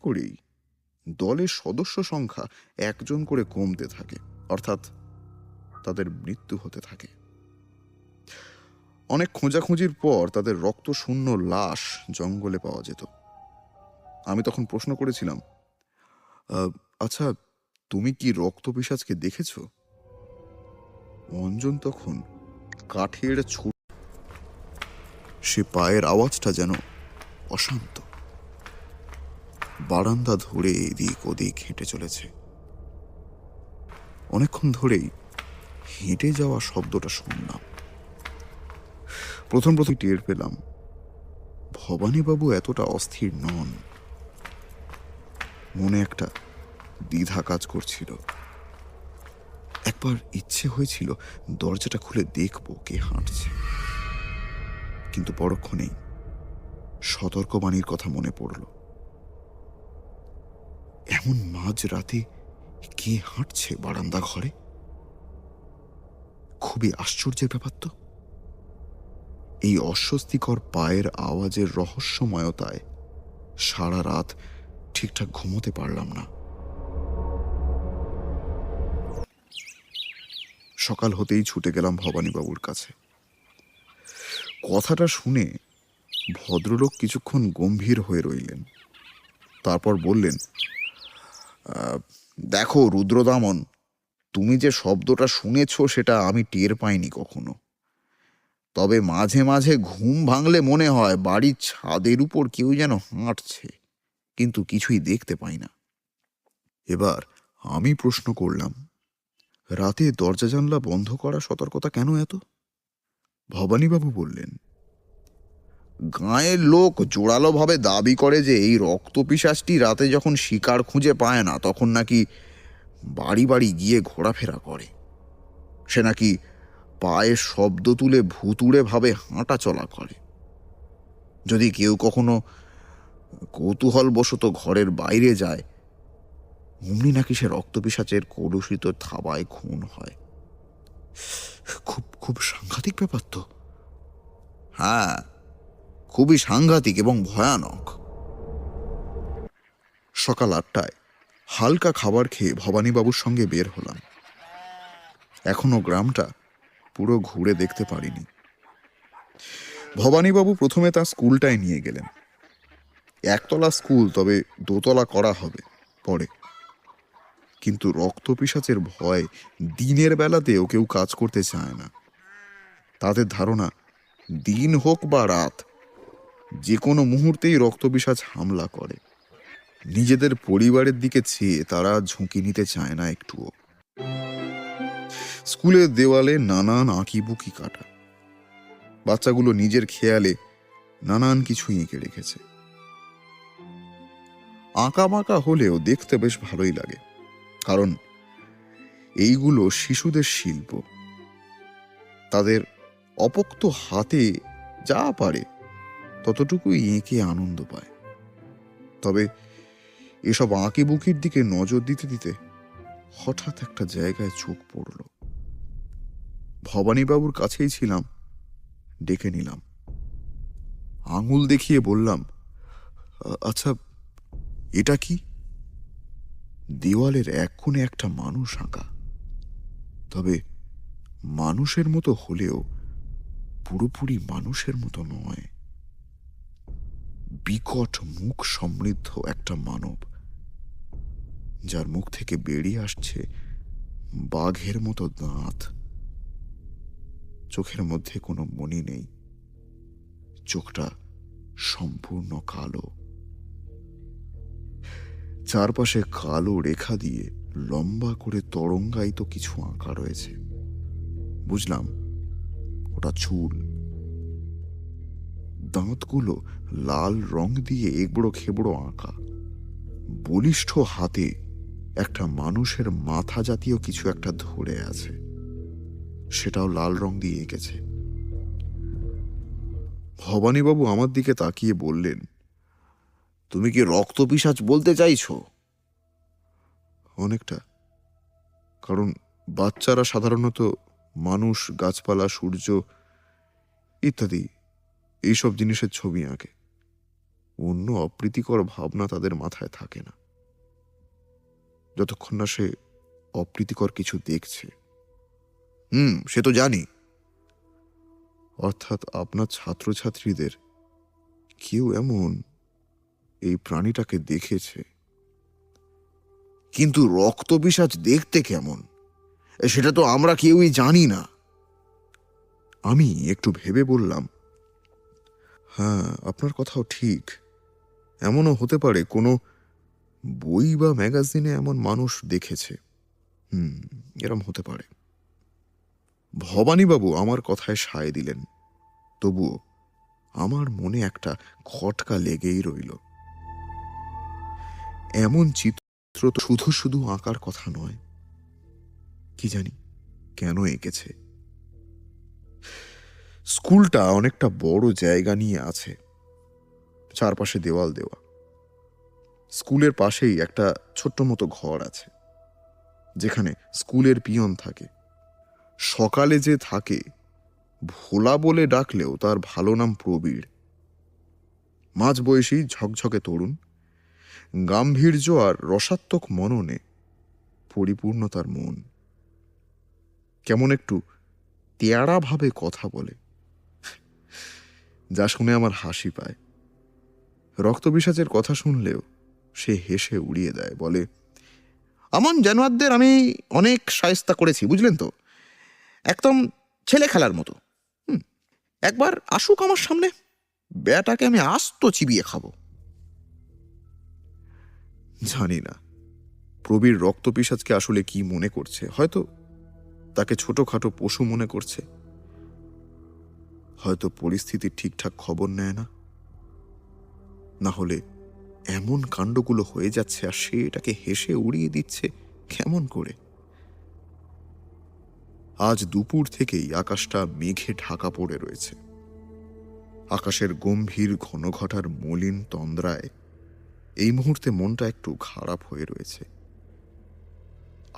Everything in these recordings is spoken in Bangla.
করেই দলের সদস্য সংখ্যা একজন করে কমতে থাকে, অর্থাৎ তাদের মৃত্যু হতে থাকে। অনেক খোঁজাখুঁজির পর তাদের রক্তশূন্য লাশ জঙ্গলে পাওয়া যেত। আমি তখন প্রশ্ন করেছিলাম, আচ্ছা, তুমি কি রক্তপিশাচকে দেখেছ? অঞ্জন তখন কাঠের সে পায়ের আওয়াজটা যেন অশান্ত। বারান্দা ধরে এদিক ওদিক হেঁটে চলেছে। অনেকক্ষণ ধরেই হেঁটে যাওয়া শব্দটা শুনলাম। প্রথম টের পেলাম ভবানীবাবু এতটা অস্থির নন। মনে একটা দ্বিধা কাজ করছিল। একবার ইচ্ছে হয়েছিল দরজাটা খুলে দেখব কে হাঁটছে, কিন্তু পরক্ষণেই সতর্কবাণীর কথা মনে পড়ল। এমন মাঝ রাতে কে হাঁটছে বারান্দা ঘরে? খুবই আশ্চর্যের ব্যাপার তো। এই অস্বস্তিকর পায়ের আওয়াজের রহস্যময়তায় সারা রাত ঠিকঠাক ঘুমোতে পারলাম না। সকাল হতেই ছুটে গেলাম ভবানীবাবুর কাছে। কথাটা শুনে ভদ্রলোক কিছুক্ষণ গম্ভীর হয়ে রইলেন। তারপর বললেন, দেখো রুদ্রদামন, তুমি যে শব্দটা শুনেছ সেটা আমি টের পাইনি কখনো। তবে মাঝে মাঝে ঘুম ভাঙলে মনে হয় বাড়ির ছাদের উপর কেউ যেন হাঁটছে, কিন্তু কিছুই দেখতে পাই না। এবার আমি প্রশ্ন করলাম, রাতে দরজা জানলা বন্ধ করা সতর্কতা কেন এত? ভবানীবাবু বললেন, গাঁয়ের লোক জোরালোভাবে দাবি করে যে এই রক্তপিশাচটি রাতে যখন শিকার খুঁজে পায় না তখন নাকি বাড়ি বাড়ি গিয়ে ঘোরাফেরা করে। সে নাকি পায়ের শব্দ তুলে ভুতুড়ে ভাবে হাঁটা চলা করে। যদি কেউ কখনো কৌতূহলবশত ঘরের বাইরে যায়, অমনি নাকি সে রক্তপিশাচের কলুষিত থাবায় খুন হয়। খুব খুব সাংঘাতিক ব্যাপার তো। হ্যাঁ, খুবই সাংঘাতিক এবং ভয়ানক। সকাল 8টায় হালকা খাবার খেয়ে ভবানীবাবুর সঙ্গে বের হলাম। এখনো গ্রামটা পুরো ঘুরে দেখতে পারিনি। ভবানীবাবু প্রথমে তার স্কুলটায় নিয়ে গেলেন। একতলা স্কুল, তবে দোতলা করা হবে পরে। কিন্তু রক্তপিশাচের ভয় দিনের বেলাতেও কেউ কাজ করতে চায় না। তাদের ধারণা, দিন হোক বা রাত, যে কোনো মুহূর্তেই রক্তপিশাচ হামলা করে। নিজেদের পরিবারের দিকে চেয়ে তারা ঝুঁকি নিতে চায় না একটুও। স্কুলের দেওয়ালে নানান আঁকিবুকি কাটা। বাচ্চাগুলো নিজের খেয়ালে নানান কিছু এঁকে রেখেছে। আঁকা বাঁকা হলেও দেখতে বেশ ভালোই লাগে, কারণ এইগুলো শিশুদের শিল্প। তাদের অপোক্ত হাতে যা পারে ততটুকুই এঁকে আনন্দ পায়। তবে এসব আঁকিবুকির দিকে নজর দিতে দিতে হঠাৎ একটা জায়গায় চোখ পড়ল। ভবানীবাবুর কাছেই ছিলাম, ডেকে নিলাম। আঙুল দেখিয়ে বললাম, আচ্ছা, এটা কি? দেওয়ালের এক কোণে একটা মানুষ আঁকা, তবে মানুষের মতো হলেও পুরোপুরি মানুষের মতো নয়। বিকট মুখ সমৃদ্ধ একটা মানব, যার মুখ থেকে বেরিয়ে আসছে বাঘের মতো দাঁত। চোখের মধ্যে কোনো মণি নেই, চোখটা সম্পূর্ণ কালো। চারপাশে কালো রেখা দিয়ে লম্বা করে তরঙ্গায়িত কিছু আঁকা রয়েছে। বুঝলাম ওটা চুল। দাঁতগুলো লাল রং দিয়ে এবড়ো খেবড়ো আঁকা। বলিষ্ঠ হাতে একটা মানুষের মাথা জাতীয় কিছু একটা ধরে আছে, সেটাও লাল রং দিয়ে এঁকেছে। ভবানীবাবু আমার দিকে তাকিয়ে বললেন, তুমি কি রক্তপিশাচ বলতে চাইছো? অনেকটা, কারণ বাচ্চারা সাধারণত মানুষ, গাছপালা, সূর্য ইত্যাদি এইসব জিনিসের ছবি আঁকে। অন্য অপ্রীতিকর ভাবনা তাদের মাথায় থাকে না, যতক্ষণ না সে অপ্রীতিকর কিছু দেখছে। সে তো জানি। অর্থাৎ আপনার ছাত্রছাত্রীদের কেউ এমন এই প্রাণীটাকে দেখেছে। কিন্তু রক্তপিশাচ দেখতে কেমন সেটা তো আমরা কেউই জানি না। আমি একটু ভেবে বললাম, হ্যাঁ, আপনার কথাও ঠিক। এমনও হতে পারে কোনো বই বা ম্যাগাজিনে এমন মানুষ দেখেছে। এরম হতে পারে। ভবানীবাবু আমার কথায় সায় দিলেন। তবুও আমার মনে একটা খটকা লেগেই রইল। এমন চিত্র তো শুধু শুধু আঁকার কথা নয়। কি জানি কেন এঁকেছে। স্কুলটা অনেকটা বড় জায়গা নিয়ে আছে, চারপাশে দেওয়াল দেওয়া। স্কুলের পাশেই একটা ছোট্ট মতো ঘর আছে, যেখানে স্কুলের পিয়ন থাকে। সকালে যে থাকে, ভোলা বলে ডাকলেও তার ভালো নাম প্রবীর। মাঝবয়সী, ঝকঝকে তরুণ, গাম্ভীর্য আর রসাত্মক মননে পরিপূর্ণ তার মন। কেমন একটু তেয়াড়া ভাবে কথা বলে, যা শুনে আমার হাসি পায়। রক্তপিশাচের কথা শুনলেও সে হেসে উড়িয়ে দেয়, বলে, আমন জানোয়ারদের আমি অনেক শায়েস্তা করেছি, বুঝলেন তো, একদম ছেলে খেলার মতো। একবার আসুক আমার সামনে, বেটাকে আমি আস্ত চিবিয়ে খাবো। জানি না প্রবীর রক্তপিশাচকে আসলে কি মনে করছে। হয়তো তাকে ছোটখাটো পশু মনে করছে, হয়তো পরিস্থিতির ঠিকঠাক খবর নেয় না। না হলে এমন কাণ্ডগুলো হয়ে যাচ্ছে আর সে এটাকে হেসে উড়িয়ে দিচ্ছে কেমন করে? আজ দুপুর থেকেই আকাশটা মেঘে ঢাকা পড়ে রয়েছে। আকাশের গম্ভীর ঘনঘটার মলিন তন্দ্রায় এই মুহূর্তে মনটা একটু খারাপ হয়ে রয়েছে।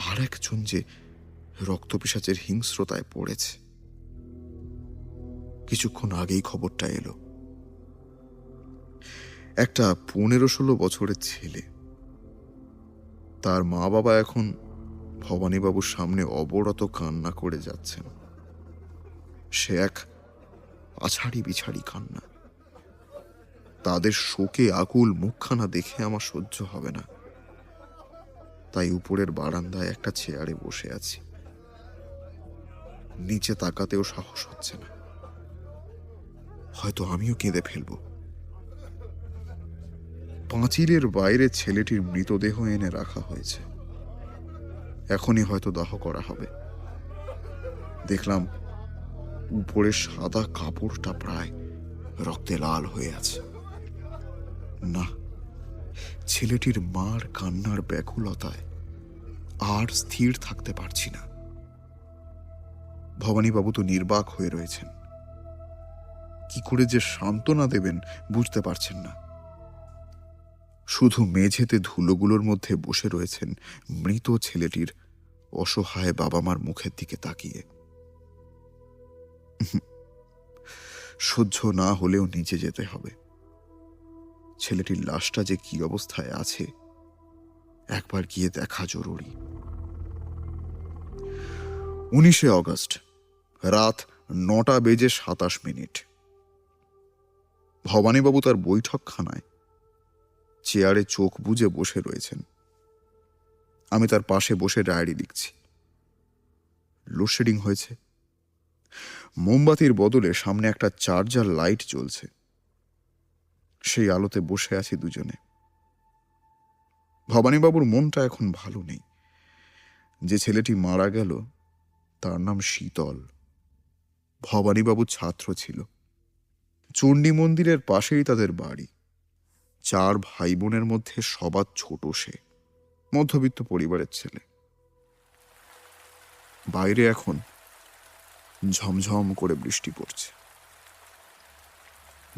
আর একজন যে রক্তপিশাচের হিংস্রতায় পড়েছে। কিছুক্ষণ আগেই খবরটা এলো। একটা 15-16 বছরের ছেলে, তার মা বাবা এখন ভবানীবাবুর সামনে অবরত কান্না করে যাচ্ছেন। সে এক আছাড়ি বিছাড়ি কান্না। তাদের শোকে আকুল মুখখানা দেখে আমার সহ্য হবে না। তাই উপরের বারান্দায় একটা চেয়ারে বসে আছি। নিচে তাকাতেও সাহস হচ্ছে না, হয়তো আমিও কেঁদে ফেলব। পাঁচিলের বাইরে ছেলেটির মৃতদেহ এনে রাখা হয়েছে, এখনই হয়তো দাহ করা হবে। দেখলাম উপরে সাদা কাপড়টা প্রায় রক্তে লাল হয়ে আছে। না, ছেলেটির মার কান্নার ব্যাকুলতায় আর স্থির থাকতে পারছি না। ভবানীবাবু তো নির্বাক হয়ে রয়েছেন, কি করে যে সান্ত্বনা দেবেন বুঝতে পারছেন না। শুধু মেঝেতে ধুলোগুলোর মধ্যে বসে রয়েছেন মৃত ছেলেটির অসহায় বাবা মার মুখের দিকে তাকিয়ে। সহ্য না হলেও নিচে যেতে হবে। ছেলেটির লাশটা যে কি অবস্থায় আছে একবার গিয়ে দেখা জরুরি। 19শে অগস্ট, রাত 9:27। ভবানীবাবু তার বৈঠকখানায় চেয়ারে চোখ বুজে বসে রয়েছেন। আমি তার পাশে বসে ডায়েরি লিখছি। লোডশেডিং হয়েছে। মোমবাতির বদলে সামনে একটা চার্জার লাইট জ্বলছে। সেই আলোতে বসে আছি দুজনে। ভবানীবাবুর মনটা এখন ভালো নেই। যে ছেলেটি মারা গেল তার নাম শীতল। ভবানীবাবুর ছাত্র ছিল। চণ্ডী মন্দিরের পাশেই তাদের বাড়ি। 4 ভাই বোনের মধ্যে সবার ছোট সে। মধ্যবিত্ত পরিবারের ছেলে। বাইরে এখন ঝমঝম করে বৃষ্টি পড়ছে।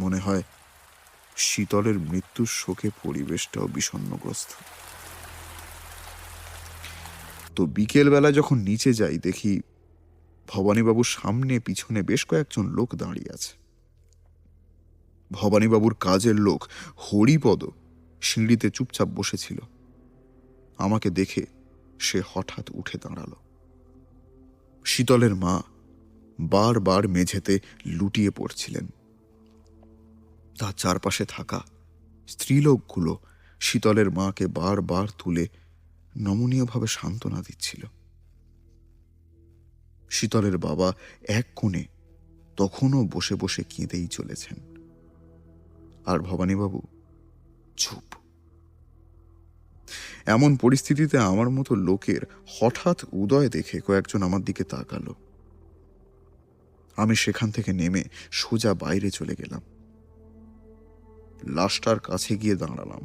মনে হয় শীতলের মৃত্যুর শোকে পরিবেশটাও বিষণ্ণগ্রস্ত। তো বিকেলবেলা যখন নিচে যাই দেখি ভবানীবাবুর সামনে পিছনে বেশ কয়েকজন লোক দাঁড়িয়ে আছে। ভবানীবাবুর কাজের লোক হরিপদ সিঁড়িতে চুপচাপ বসেছিল। আমাকে দেখে সে হঠাৎ উঠে দাঁড়াল। শীতলের মা বারবার মেঝেতে লুটিয়ে পড়ছিলেন। তার চারপাশে থাকা স্ত্রীলোকগুলো শীতলের মাকে বারবার তুলে নমনীয়ভাবে সান্ত্বনা দিচ্ছিল। শীতলের বাবা এক কোণে তখনও বসে বসে কেঁদেই চলেছেন, আর ভবানীবাবু চুপ। এমন পরিস্থিতিতে আমার মতো লোকের হঠাৎ উদয় দেখে কয়েকজন আমার দিকে তাকালো। আমি সেখান থেকে নেমে সোজা বাইরে চলে গেলাম। লাশটার কাছে গিয়ে দাঁড়ালাম।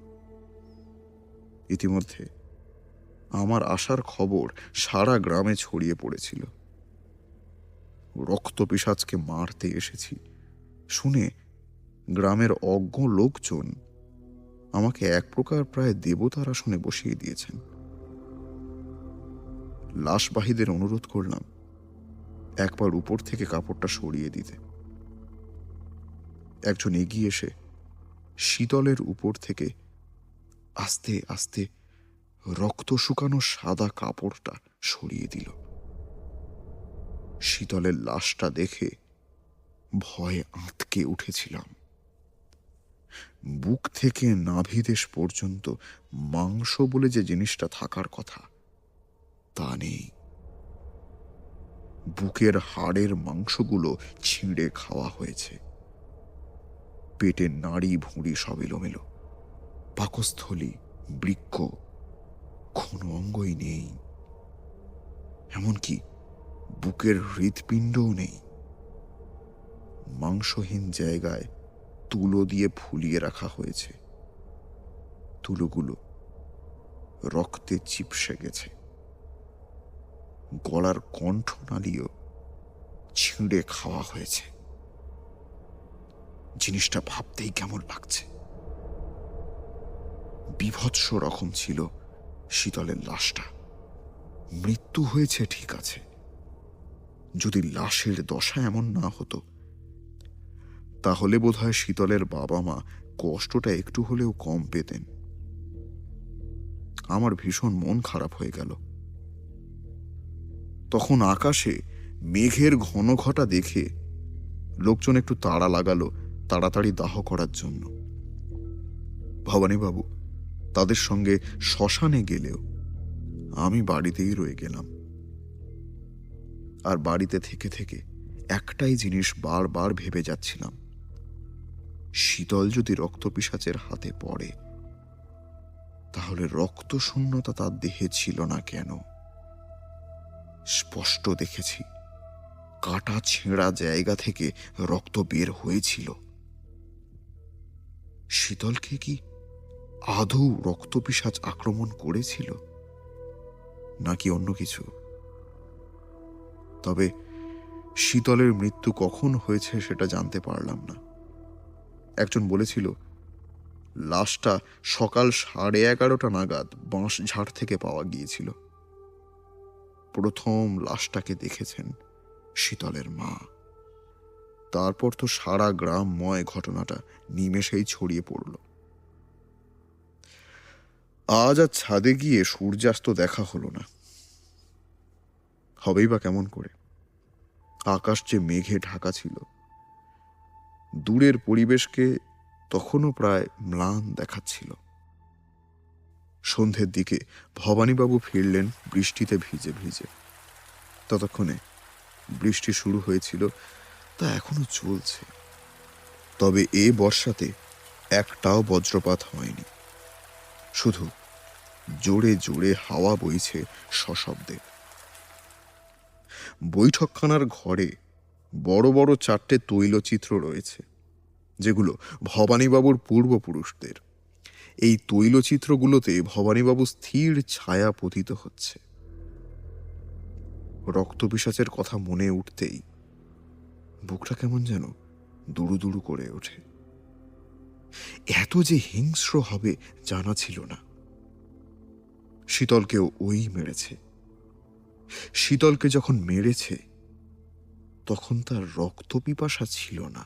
ইতিমধ্যে আমার আসার খবর সারা গ্রামে ছড়িয়ে পড়েছিল। রক্তপিশাচকে মারতে এসেছি শুনে গ্রামের অজ্ঞ লোকজন আমাকে এক প্রকার প্রায় দেবতার আসনে বসিয়ে দিয়েছেন। লাশবাহীদের অনুরোধ করলাম একবার উপর থেকে কাপড়টা সরিয়ে দিতে। একজন এগিয়ে এসে শীতলের উপর থেকে আস্তে আস্তে রক্ত শুকানো সাদা কাপড়টা সরিয়ে দিল। শীতলের লাশটা দেখে ভয়ে আঁতকে উঠেছিলাম। বুক থেকে নাভিদেশ পর্যন্ত মাংস বলে যে জিনিসটা থাকার কথা তা নেই। বুকের হাড়ের মাংসগুলো ছিঁড়ে খাওয়া হয়েছে। পেটের নাড়ি ভুঁড়ি সব এলোমেলো, পাকস্থলী, বৃক্ক, কোনো অঙ্গই নেই। এমনকি বুকের হৃৎপিণ্ডও নেই। মাংসহীন জায়গায় তুলো দিয়ে ফুলিয়ে রাখা হয়েছে। তুলোগুলো রক্তে চিপসে গেছে। গলার কণ্ঠনালীও ছিঁড়ে খাওয়া হয়েছে। জিনিসটা ভাবতেই কেমন লাগছে। বীভৎস রকম ছিল শীতলের লাশটা। মৃত্যু হয়েছে ঠিক আছে, যদি লাশের দশা এমন না হতো তাহলে বোধহয় শীতলের বাবা মা কষ্টটা একটু হলেও কম পেতেন। আমার ভীষণ মন খারাপ হয়ে গেল। তখন আকাশে মেঘের ঘন ঘটা দেখে লোকজন একটু তাড়া লাগালো তাড়াতাড়ি দাহ করার জন্য। ভবানীবাবু তাদের সঙ্গে শ্মশানে গেলেও আমি বাড়িতেই রয়ে গেলাম। আর বাড়িতে থেকে থেকে একটাই জিনিস বারবার ভেবে যাচ্ছিলাম, শীতল যদি রক্তপিশাচের হাতে পড়ে তাহলে রক্ত শূন্যতা তার দেহে ছিল না কেন? স্পষ্ট দেখেছি কাটা ছেঁড়া জায়গা থেকে রক্ত বের হয়েছিল। শীতলকে কি আদৌ রক্তপিশাচ আক্রমণ করেছিল নাকি অন্য কিছু? তবে শীতলের মৃত্যু কখন হয়েছে সেটা জানতে পারলাম না। একজন বলেছিল লাশটা সকাল 11:30 নাগাদ বাঁশঝাড় থেকে পাওয়া গিয়েছিল। প্রথম লাশটাকে দেখেছেন শীতলের মা। তারপর তো সারা গ্রামময় ঘটনাটা নিমেষেই ছড়িয়ে পড়ল। আজ আর ছাদে গিয়ে সূর্যাস্ত দেখা হলো না। হবেই বা কেমন করে? আকাশ যে মেঘে ঢাকা ছিল, দূরের পরিবেশকে তখনও প্রায় ম্লান দেখাচ্ছিল। সন্ধ্যের দিকে ভবানীবাবু ফিরলেন বৃষ্টিতে ভিজে ভিজে। ততক্ষণে বৃষ্টি শুরু হয়েছিল, তা এখনো চলছে। তবে এ বর্ষাতে একটাও বজ্রপাত হয়নি। শুধু জোরে জোরে হাওয়া বইছে সশব্দে। বৈঠকখানার ঘরে বড় বড় 4টে তৈলচিত্র রয়েছে, যেগুলো ভবানীবাবুর পূর্বপুরুষদের। এই তৈলচিত্রগুলোতে ভবানীবাবু স্থির ছায়া পতিত হচ্ছে। রক্তপিশাচের কথা মনে উঠতেই বুকটা কেমন যেন দুরু দুরু করে ওঠে। এত যে হিংস্র হবে জানা ছিল না। শীতলকেও ওই মেরেছে। শীতলকে যখন মেরেছে তখন তার রক্ত পিপাসা ছিল না,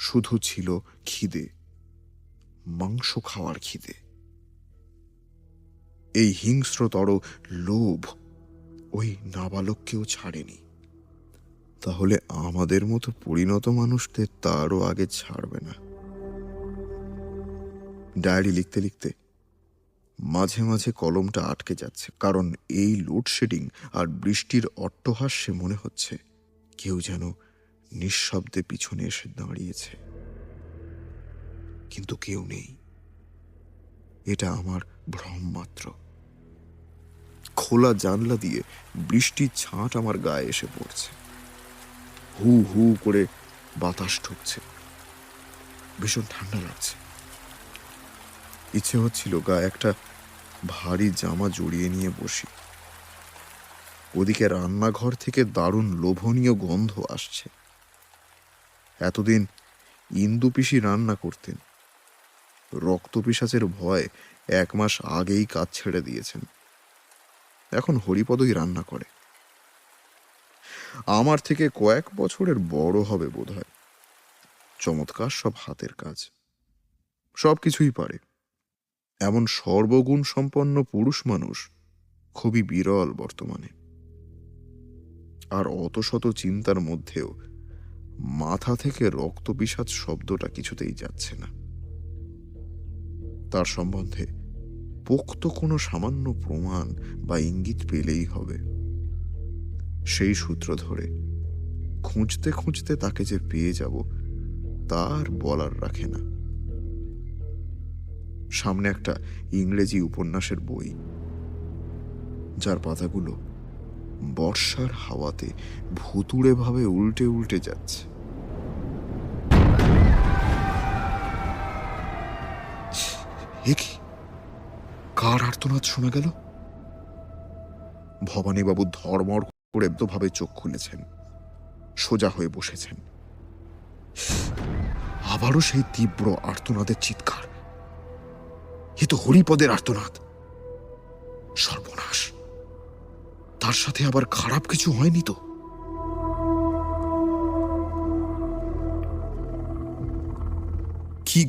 শুধু ছিল খিদে, মাংস খাওয়ার খিদে। এই হিংস্রতর লোভ ওই নাবালককেও ছাড়েনি। তাহলে আমাদের মতো পরিণত মানুষদের তারও আগে ছাড়বে না। ডায়েরি লিখতে লিখতে মাঝে মাঝে কলমটা আটকে যাচ্ছে, কারণ এই লোডশেডিং আর বৃষ্টির অট্টহাস্যে মনে হচ্ছে কেউ যেন নিঃশব্দে পিছনে এসে দাঁড়িয়েছে। কিন্তু কেউ নেই, এটা আমার ভ্রম মাত্র। খোলা জানলা দিয়ে বৃষ্টির ছাঁট আমার গায়ে এসে পড়ছে। হু হু করে বাতাস ঢুকছে, ভীষণ ঠান্ডা লাগছে। ইচ্ছে হচ্ছিল গায়ে একটা ভারী জামা জড়িয়ে নিয়ে বসি। ওদিকে রান্নাঘর থেকে দারুণ লোভনীয় গন্ধ আসছে। এতদিন ইন্দু পিসি রান্না করতেন, রক্তপিশাচের ভয় 1 মাস আগেই কাজ ছেড়ে দিয়েছেন। এখন হরিপদই রান্না করে। আমার থেকে কয়েক বছরের বড় হবে বোধহয়। চমৎকার সব হাতের কাজ, সবকিছুই পারে। এমন সর্বগুণ সম্পন্ন পুরুষ মানুষ খুবই বিরল বর্তমানে। আর অত শত চিন্তার মধ্যেও মাথা থেকে রক্তপিশাচ শব্দটা কিছুতেই যাচ্ছে না। তার সম্বন্ধে পোক্ত কোনো সামান্য প্রমাণ বা ইঙ্গিত পেলেই হবে। সেই সূত্র ধরে খুঁজতে খুঁজতে তাকে যে পেয়ে যাব তার বলার রাখে না। সামনে একটা ইংরেজি উপন্যাসের বই, যার পাতাগুলো বর্ষার হাওয়াতে ভুতুড়ে ভাবে উল্টে উল্টে যাচ্ছে। এ কি? কার আর্তনাদ শোনা গেল? ভবানীবাবু ধর্মর করে ভাবে চোখ খুলেছেন, সোজা হয়ে বসেছেন। আবারও সেই তীব্র আর্তনাদের চিৎকার। এ তো হরিপদের আর্তনাদ। সর্বনাশ, তার সাথে আবার খারাপ কিছু হয়নি তো? কি